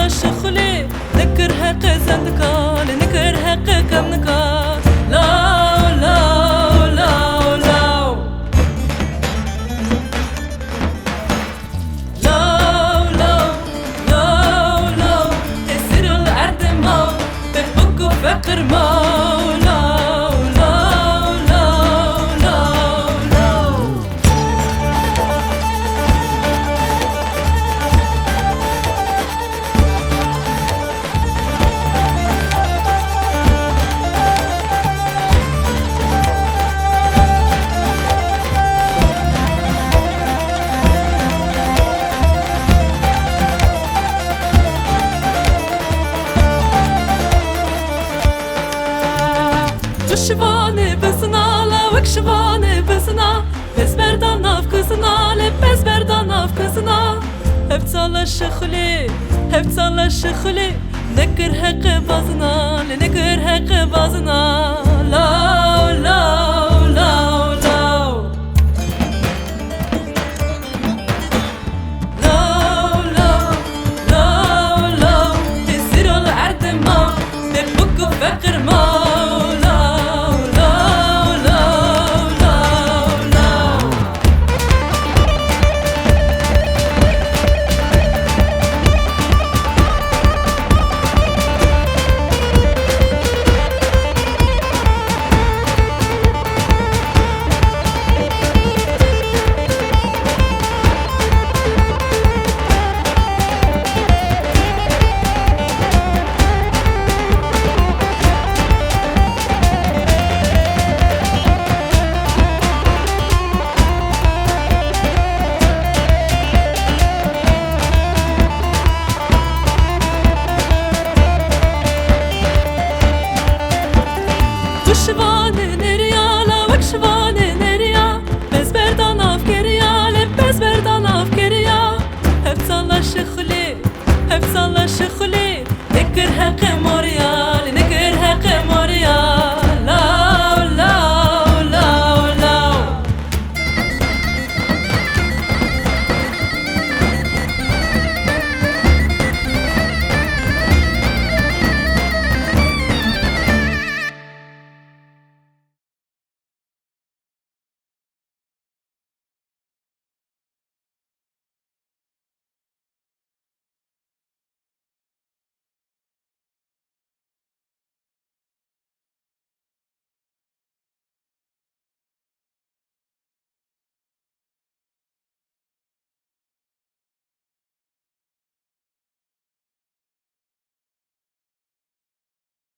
صلى شخلي نكرها قزندكا لنكرها قكمنكا لاو لاو لاو لاو لاو لاو لاو لاو تسير الأرض ماو بحبك فقر ماو لاو لاو لاو لاو لاو شوانه بزنا لا وكشوانه بزنا بس بردان ناف كزنا لبس بردان ناف كزنا هبتصال الشخلي هبتصال الشخلي نكر حق بازنا لنكر حق بازنا لاو لاو لاو لاو لاو لاو لاو لاو تسير الأرض ما بحبك فقر ما شوانه نريا لا وكشوانه نريا بس بردان افكريا لبس بردان افكريا هبتصال الشخلي هبتصال الشخلي ذكر حق